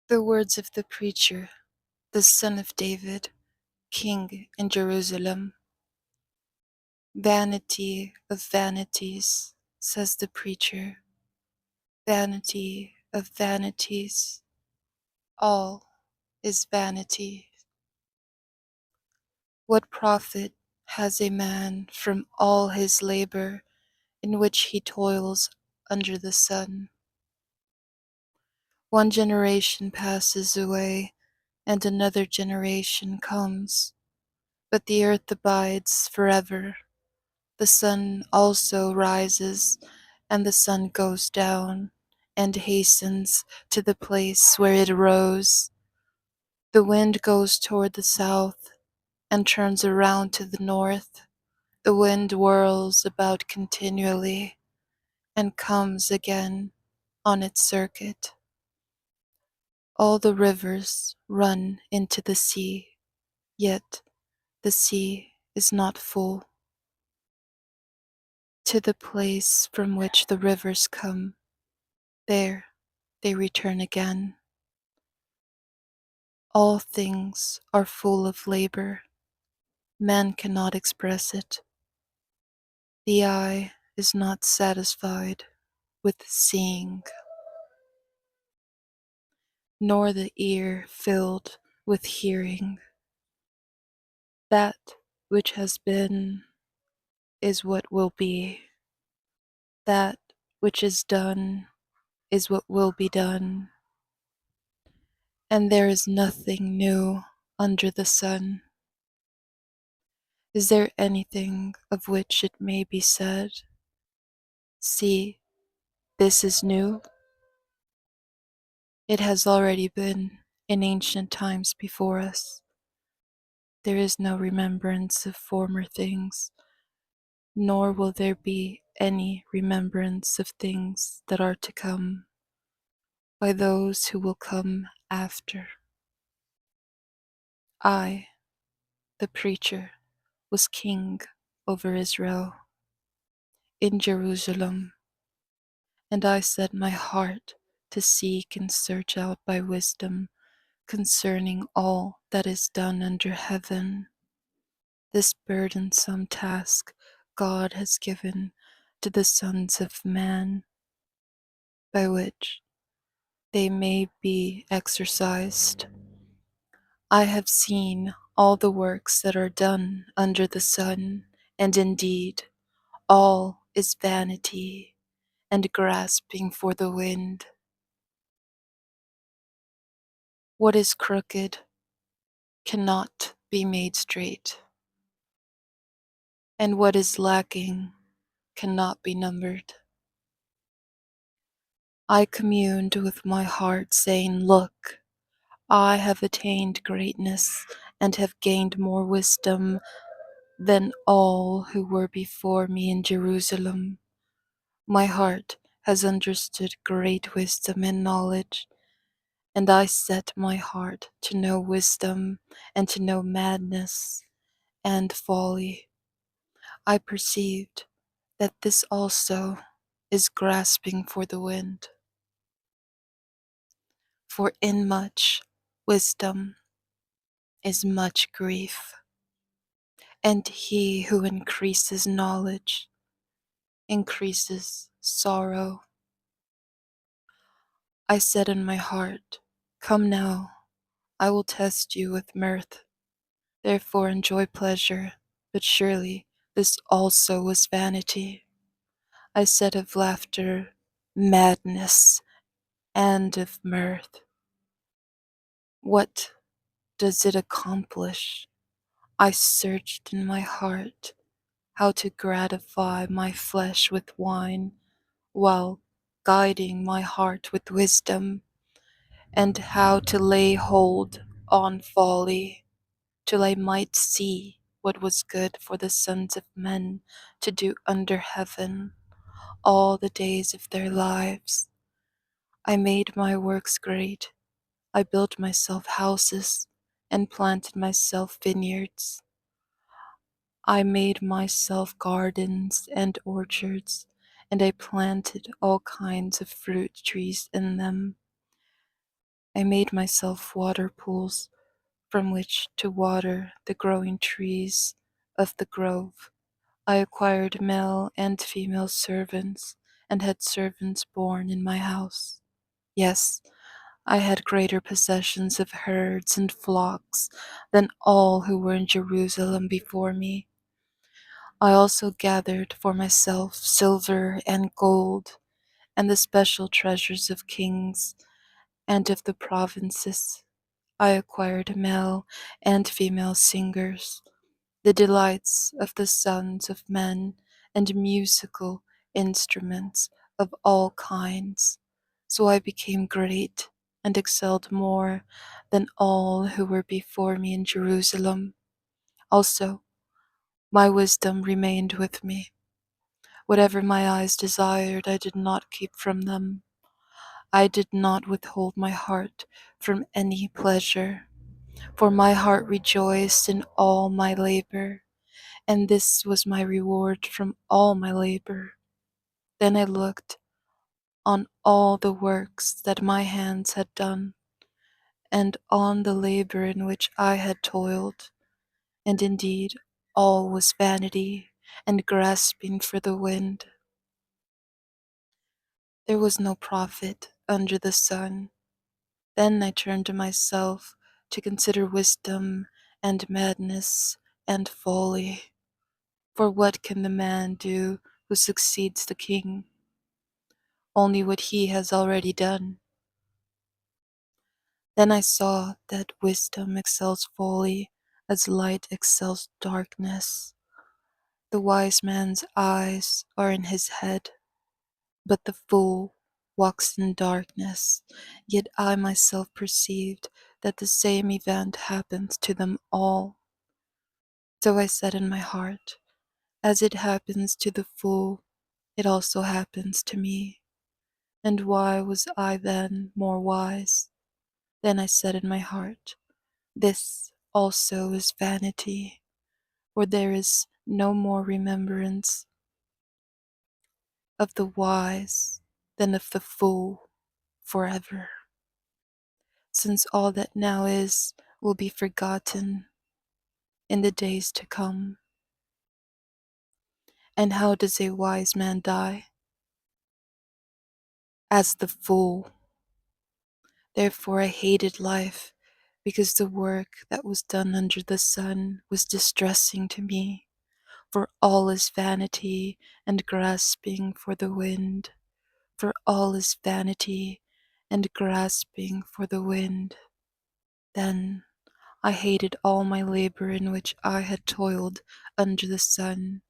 The words of the preacher, the son of David, king in Jerusalem. Vanity of vanities, says the preacher, vanity of vanities, all is vanity. What profit has a man from all his labor in which he toils under the sun? One generation passes away, and another generation comes, but the earth abides forever. The sun also rises, and the sun goes down, and hastens to the place where it rose. The wind goes toward the south, and turns around to the north. The wind whirls about continually, and comes again on its circuit. All the rivers run into the sea, yet the sea is not full. To the place from which the rivers come, there they return again. All things are full of labor. Man cannot express it. The eye is not satisfied with seeing, nor the ear filled with hearing. That which has been is what will be. That which is done is what will be done. And there is nothing new under the sun. Is there anything of which it may be said, "See, this is new"? It has already been in ancient times before us. There is no remembrance of former things, nor will there be any remembrance of things that are to come by those who will come after. I, the preacher, was king over Israel in Jerusalem, and I set my heart to seek and search out by wisdom concerning all that is done under heaven. This burdensome task God has given to the sons of man, by which they may be exercised. I have seen all the works that are done under the sun, and indeed all is vanity and grasping for the wind. What is crooked cannot be made straight, and what is lacking cannot be numbered. I communed with my heart, saying, "Look, I have attained greatness and have gained more wisdom than all who were before me in Jerusalem. My heart has understood great wisdom and knowledge, and I set my heart to know wisdom and to know madness and folly. I perceived that this also is grasping for the wind. For in much wisdom is much grief, and he who increases knowledge increases sorrow. I said in my heart, Come now, I will test you with mirth. Therefore enjoy pleasure, but surely this also was vanity. I said of laughter, madness, and of mirth. What does it accomplish? I searched in my heart how to gratify my flesh with wine, while guiding my heart with wisdom, and how to lay hold on folly, till I might see what was good for the sons of men to do under heaven all the days of their lives. I made my works great. I built myself houses and planted myself vineyards. I made myself gardens and orchards, and I planted all kinds of fruit trees in them. I made myself water pools from which to water the growing trees of the grove. I acquired male and female servants and had servants born in my house. Yes, I had greater possessions of herds and flocks than all who were in Jerusalem before me. I also gathered for myself silver and gold and the special treasures of kings and of the provinces. I acquired male and female singers, the delights of the sons of men, and musical instruments of all kinds. So I became great and excelled more than all who were before me in Jerusalem. Also, my wisdom remained with me. Whatever my eyes desired, I did not keep from them. I did not withhold my heart from any pleasure, for my heart rejoiced in all my labor, and this was my reward from all my labor. Then I looked on all the works that my hands had done, and on the labor in which I had toiled, and indeed all was vanity and grasping for the wind. There was no profit under the sun. Then I turned to myself to consider wisdom and madness and folly. For what can the man do who succeeds the king? Only what he has already done. Then I saw that wisdom excels folly as light excels darkness. The wise man's eyes are in his head, but the fool walks in darkness. Yet I myself perceived that the same event happens to them all. So I said in my heart, as it happens to the fool, it also happens to me. And why was I then more wise? Then I said in my heart, this also is vanity, for there is no more remembrance of the wise than of the fool forever, since all that now is will be forgotten in the days to come. And how does a wise man die? As the fool. Therefore I hated life, because the work that was done under the sun was distressing to me. For all is vanity and grasping for the wind. For all is vanity and grasping for the wind. Then I hated all my labor in which I had toiled under the sun,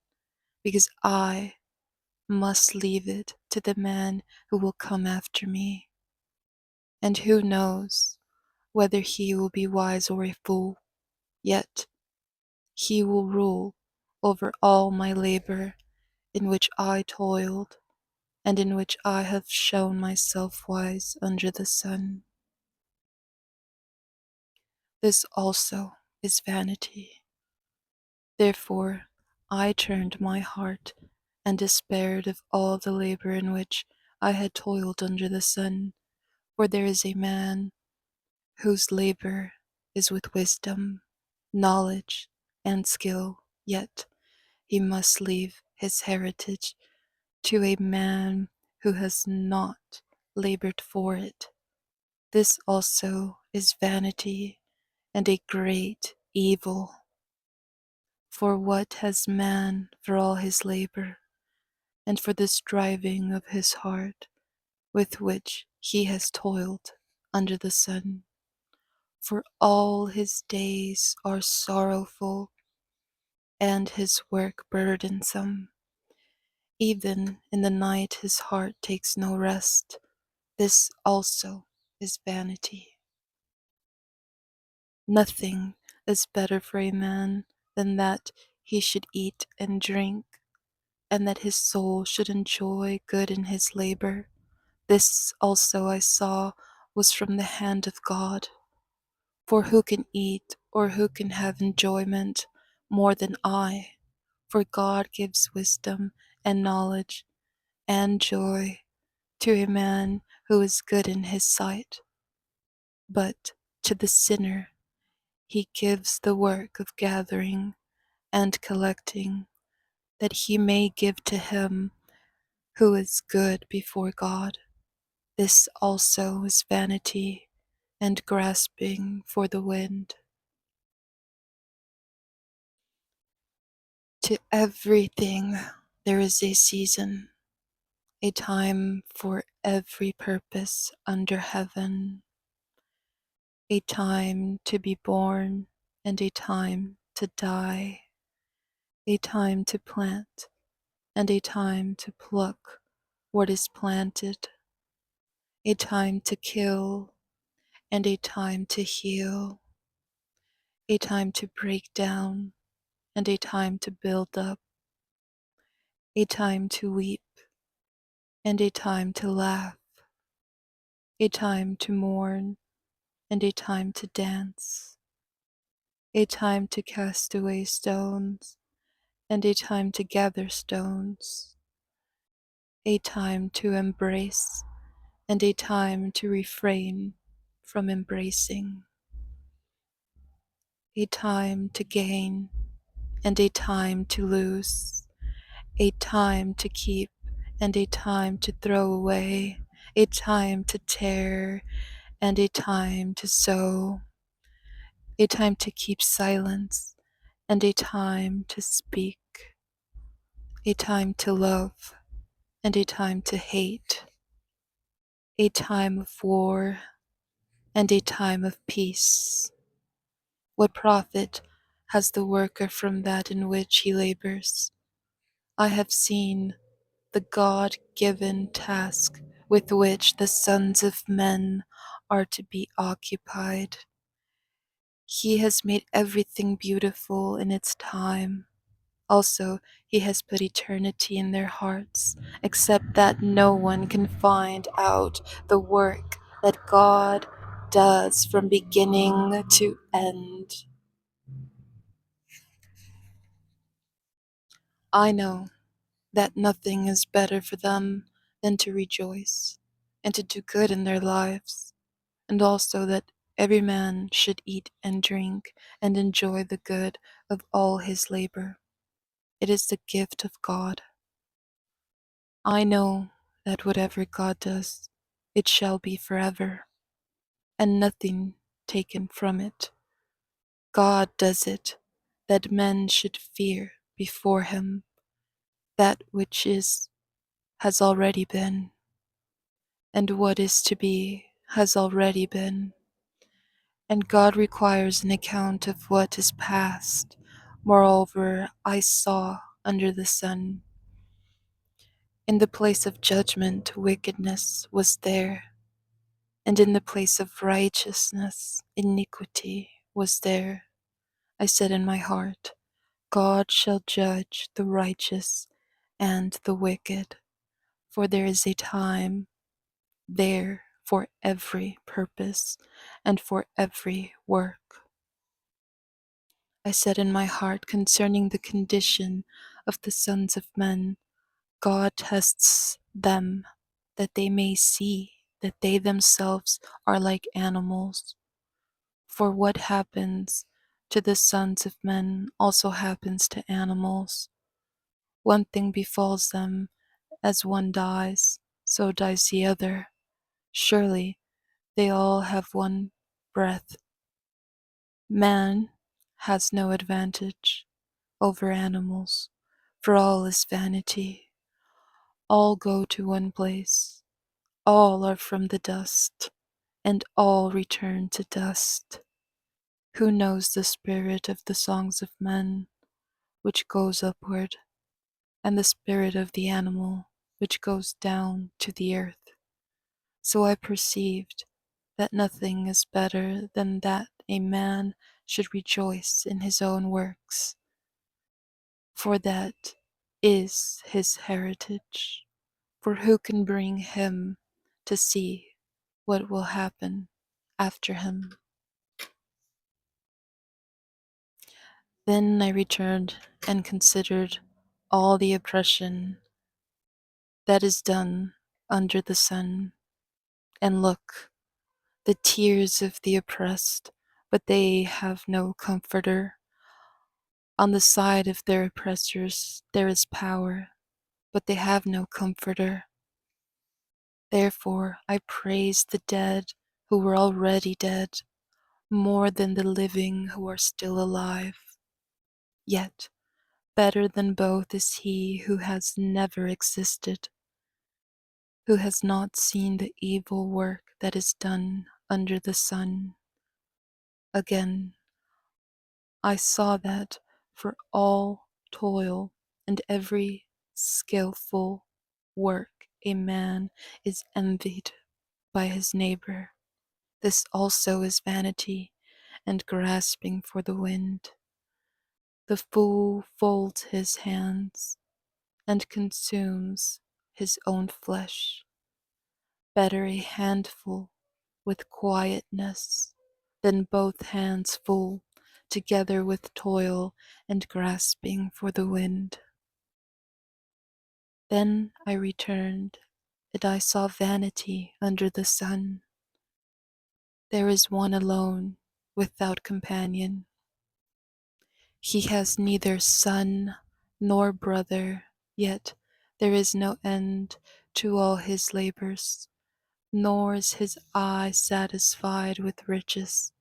because I must leave it to the man who will come after me. And who knows whether he will be wise or a fool? Yet he will rule over all my labor in which I toiled, and in which I have shown myself wise under the sun. This also is vanity. Therefore I turned my heart and despaired of all the labor in which I had toiled under the sun, for there is a man whose labor is with wisdom, knowledge, and skill, yet he must leave his heritage to a man who has not labored for it. This also is vanity and a great evil. For what has man for all his labor, and for the striving of his heart with which he has toiled under the sun? For all his days are sorrowful, and his work burdensome. Even in the night his heart takes no rest. This also is vanity. Nothing is better for a man than that he should eat and drink, and that his soul should enjoy good in his labor. This also I saw was from the hand of God. For who can eat or who can have enjoyment more than I? For God gives wisdom and knowledge and joy to a man who is good in his sight. But to the sinner he gives the work of gathering and collecting, that he may give to him who is good before God. This also is vanity and grasping for the wind. To everything there is a season, a time for every purpose under heaven, a time to be born and a time to die, a time to plant and a time to pluck what is planted, a time to kill and a time to heal, a time to break down and a time to build up, a time to weep and a time to laugh, a time to mourn and a time to dance, a time to cast away stones and a time to gather stones, a time to embrace and a time to refrain from embracing, a time to gain and a time to lose, a time to keep and a time to throw away, a time to tear and a time to sow, a time to keep silence and a time to speak, a time to love and a time to hate, a time of war and a time of peace. What profit has the worker from that in which he labors? I have seen the God-given task with which the sons of men are to be occupied. He has made everything beautiful in its time. Also, he has put eternity in their hearts, except that no one can find out the work that God does from beginning to end. I know that nothing is better for them than to rejoice and to do good in their lives, and also that every man should eat and drink and enjoy the good of all his labor. It is the gift of God. I know that whatever God does, it shall be forever, and nothing taken from it. God does it, that men should fear before him that which is has already been, and what is to be has already been. And God requires an account of what is past. Moreover, I saw under the sun. In the place of judgment, wickedness was there, and in the place of righteousness, iniquity was there. I said in my heart, God shall judge the righteous and the wicked, for there is a time there for every purpose and for every work. I said in my heart concerning the condition of the sons of men, God tests them that they may see that they themselves are like animals. For what happens to the sons of men also happens to animals. One thing befalls them, as one dies, so dies the other. Surely they all have one breath. Man has no advantage over animals, for all is vanity. All go to one place. All are from the dust, and all return to dust. Who knows the spirit of the songs of men, which goes upward, and the spirit of the animal, which goes down to the earth? So I perceived that nothing is better than that a man should rejoice in his own works, for that is his heritage. For who can bring him to see what will happen after him? Then I returned and considered all the oppression that is done under the sun, and look, the tears of the oppressed, but they have no comforter. On the side of their oppressors there is power, but they have no comforter. Therefore I praise the dead who were already dead, more than the living who are still alive. Yet better than both is he who has never existed, who has not seen the evil work that is done under the sun. Again, I saw that for all toil and every skillful work a man is envied by his neighbor. This also is vanity and grasping for the wind. The fool folds his hands and consumes his own flesh. Better a handful with quietness than both hands full, together with toil and grasping for the wind. Then I returned, and I saw vanity under the sun. There is one alone, without companion. He has neither son nor brother, yet there is no end to all his labors, nor is his eye satisfied with riches.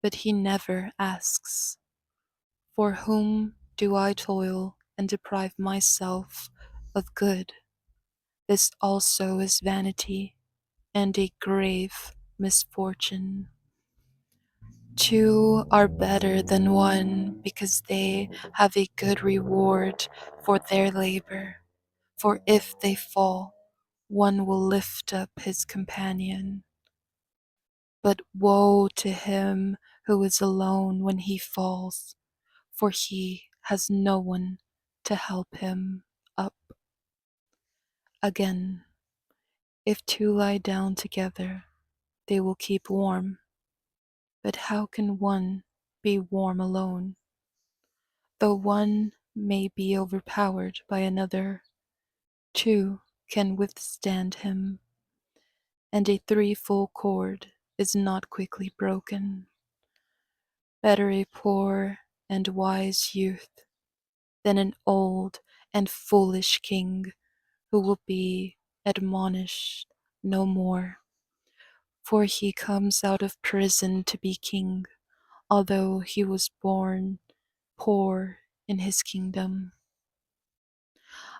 But he never asks, "For whom do I toil and deprive myself of good?" This also is vanity and a grave misfortune. Two are better than one because they have a good reward for their labor. For if they fall, one will lift up his companion. But woe to him who is alone when he falls, for he has no one to help him up. Again, if two lie down together, they will keep warm. But how can one be warm alone? Though one may be overpowered by another, two can withstand him, and a threefold cord is not quickly broken. Better a poor and wise youth than an old and foolish king who will be admonished no more. For he comes out of prison to be king, although he was born poor in his kingdom.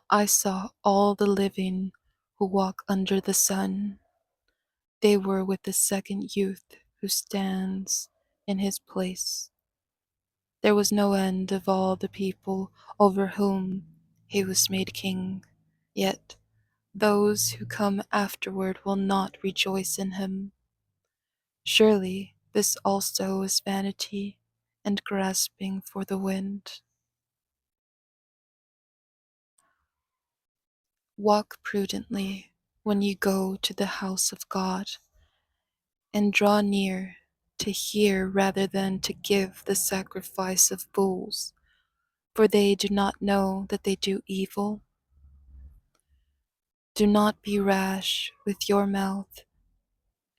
I saw all the living who walk under the sun. They were with the second youth who stands in his place. There was no end of all the people over whom he was made king. Yet those who come afterward will not rejoice in him. Surely this also is vanity and grasping for the wind. Walk prudently when you go to the house of God, and draw near to hear rather than to give the sacrifice of fools, for they do not know that they do evil. Do not be rash with your mouth,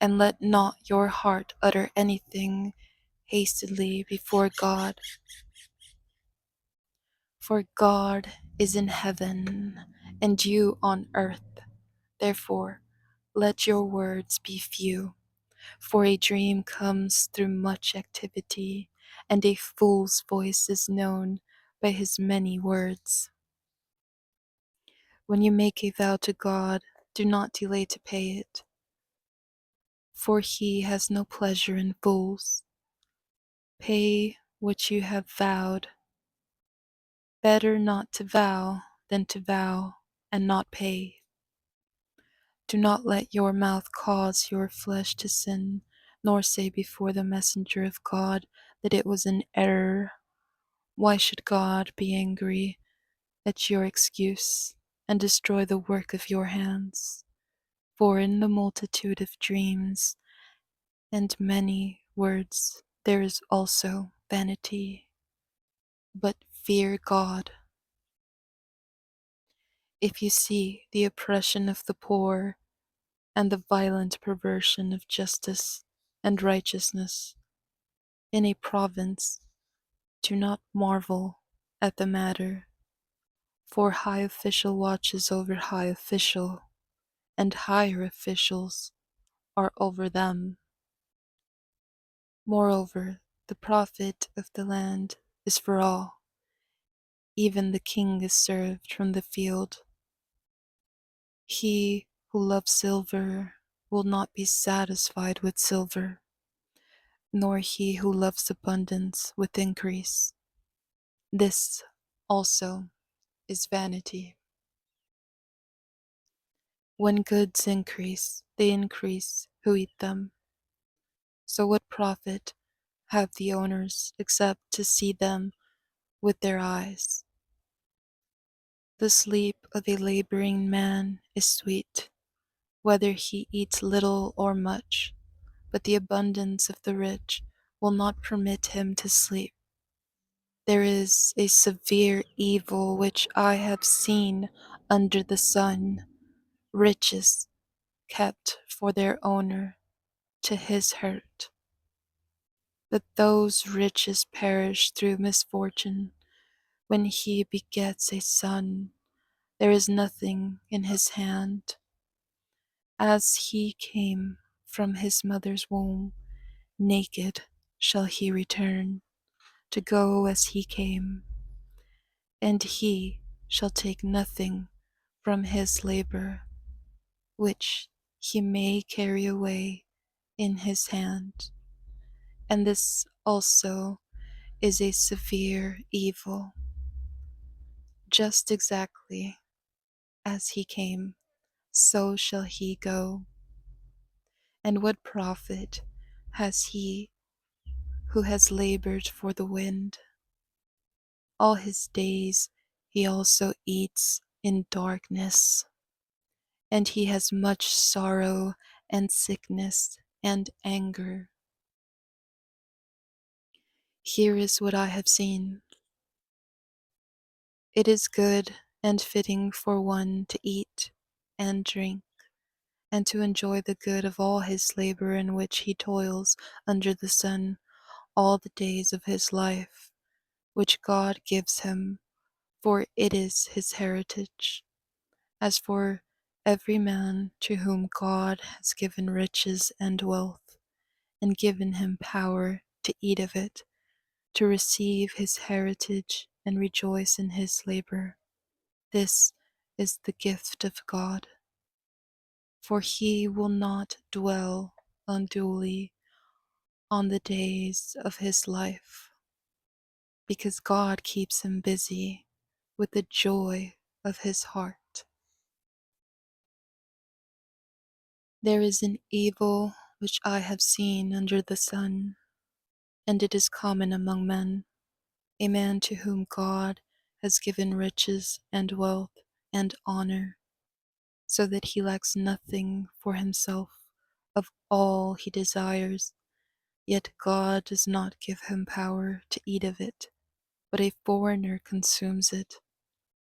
and let not your heart utter anything hastily before God. For God is in heaven, and you on earth. Therefore, let your words be few. For a dream comes through much activity, and a fool's voice is known by his many words. When you make a vow to God, do not delay to pay it, for he has no pleasure in fools. Pay what you have vowed. Better not to vow than to vow and not pay. Do not let your mouth cause your flesh to sin, nor say before the messenger of God that it was an error. Why should God be angry at your excuse and destroy the work of your hands? For in the multitude of dreams and many words there is also vanity. But fear God. If you see the oppression of the poor and the violent perversion of justice and righteousness in a province, do not marvel at the matter, for high official watches over high official, and higher officials are over them. Moreover, the profit of the land is for all. Even the king is served from the field. He who loves silver will not be satisfied with silver, nor he who loves abundance with increase. This also is vanity. When goods increase, they increase who eat them. So what profit have the owners except to see them with their eyes? The sleep of a laboring man is sweet, whether he eats little or much, but the abundance of the rich will not permit him to sleep. There is a severe evil which I have seen under the sun, riches kept for their owner to his hurt. That those riches perish through misfortune. When he begets a son, there is nothing in his hand. As he came from his mother's womb, naked shall he return, to go as he came, and he shall take nothing from his labor, which he may carry away in his hand. And this also is a severe evil, just exactly as he came, so shall he go. And what profit has he who has labored for the wind? All his days he also eats in darkness, and he has much sorrow and sickness and anger. Here is what I have seen. It is good and fitting for one to eat and drink, and to enjoy the good of all his labor in which he toils under the sun all the days of his life, which God gives him, for it is his heritage. As for every man to whom God has given riches and wealth, and given him power to eat of it, to receive his heritage and rejoice in his labor, this is the gift of God. For he will not dwell unduly on the days of his life, because God keeps him busy with the joy of his heart. There is an evil which I have seen under the sun, and it is common among men, a man to whom God has given riches and wealth and honor, so that he lacks nothing for himself of all he desires, yet God does not give him power to eat of it, but a foreigner consumes it.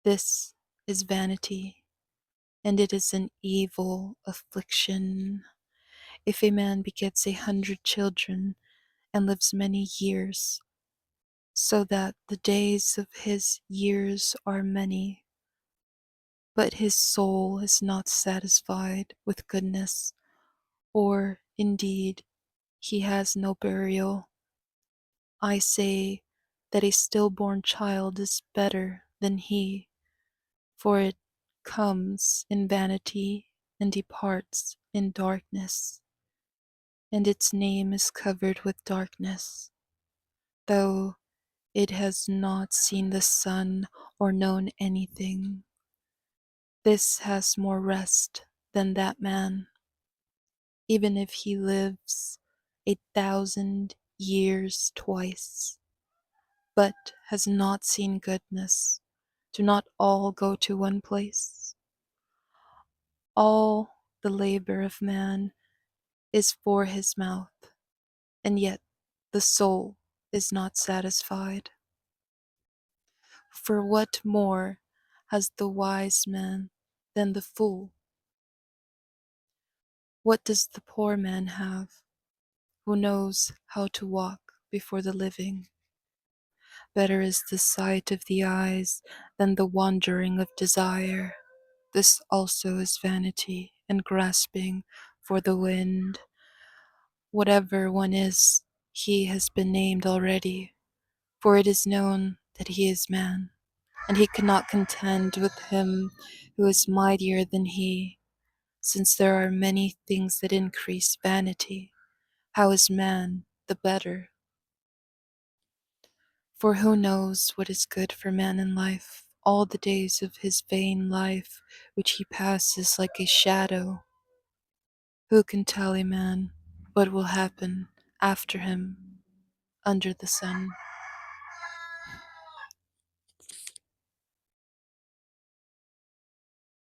This is vanity, and it is an evil affliction. If a man begets 100 children and lives many years, so that the days of his years are many, but his soul is not satisfied with goodness, or indeed he has no burial, I say that a stillborn child is better than he, for it comes in vanity and departs in darkness, and its name is covered with darkness, though it has not seen the sun or known anything. This has more rest than that man, even if he lives 1,000 years twice, but has not seen goodness. Do not all go to one place? All the labor of man is for his mouth, and yet the soul is not satisfied. For what more has the wise man than the fool? What does the poor man have, who knows how to walk before the living? Better is the sight of the eyes than the wandering of desire. This also is vanity and grasping for the wind. Whatever one is, he has been named already, for it is known that he is man, and he cannot contend with him who is mightier than he. Since there are many things that increase vanity, how is man the better? For who knows what is good for man in life, all the days of his vain life, which he passes like a shadow? Who can tell a man what will happen after him under the sun?